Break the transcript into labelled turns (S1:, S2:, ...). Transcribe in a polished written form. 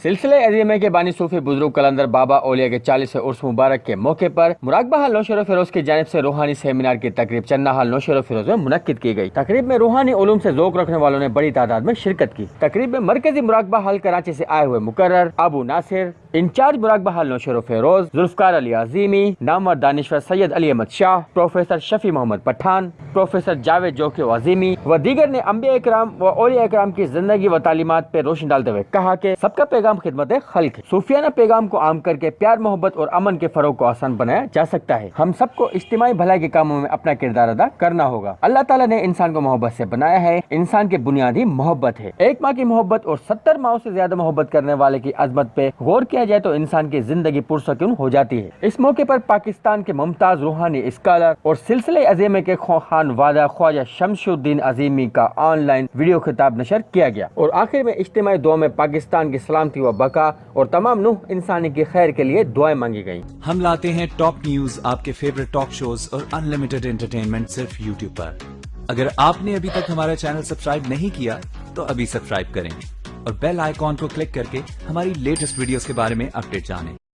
S1: सिलसिले अज़ीमे के बानी सूफी बुजुर्ग कलंदर बाबा औलिया के 40वें उर्स मुबारक के मौके पर मुराकबा हाल नौशेर फिरोज की जानिब से रूहानी सेमिनार की तकरीब चन्ना हाल नौशेर फिरोज में मुनक्किद की गई। तकरीब में रूहानी उलूम से ज़ौक़ रखने वालों ने बड़ी तादाद में शिरकत की। तकरीब में मरकजी मुराकबा हाल कराची से आए हुए मुकर्रर अबू नासिर, इंचार्ज मुराकबा हाल नौशेर फिरोज जुल्फ़कार अली अज़ीमी, नामवर दानिश्वर सैयद अली अहमद शाह, प्रोफेसर शफी मोहम्मद पठान, प्रोफेसर जावेद जोकी अज़ीमी व दीगर ने अंबिया इकराम व औलिया इकराम की जिंदगी व तालीमात पर रोशनी डालते हुए कहा कि सबका पैगाम खिदमत खल्क है। सूफियाना पैगाम को आम करके प्यार मोहब्बत और अमन के फरोग को आसान बनाया जा सकता है। हम सबको इज्तिमाई भलाई के कामों में अपना किरदार अदा करना होगा। अल्लाह ताला ने इंसान को मोहब्बत से बनाया है। इंसान की बुनियादी मोहब्बत है। एक माँ की मोहब्बत और 70 माओं से ज्यादा मोहब्बत करने वाले की अजमत पे गौर किया जाए तो इंसान की जिंदगी पुरसकून हो जाती है। इस मौके पर पाकिस्तान के मुमताज रूहानी स्कॉलर और सिलसिले अज़ीमे के खान वादा ख्वाजा शमशुद्दीन अज़ीमी का ऑनलाइन वीडियो खिताब नशर किया गया और आखिर में इज्तिमाई दुआ में पाकिस्तान की सलामती व बका और तमाम नूह इंसानी की खैर के लिए दुआएं मांगी गई।
S2: हम लाते हैं टॉप न्यूज, आपके फेवरेट टॉक शोज और अनलिमिटेड एंटरटेनमेंट सिर्फ यूट्यूब पर। अगर आपने अभी तक हमारा चैनल सब्सक्राइब नहीं किया तो अभी सब्सक्राइब करें और बेल आइकॉन को क्लिक करके हमारी लेटेस्ट वीडियोस के बारे में अपडेट जानें।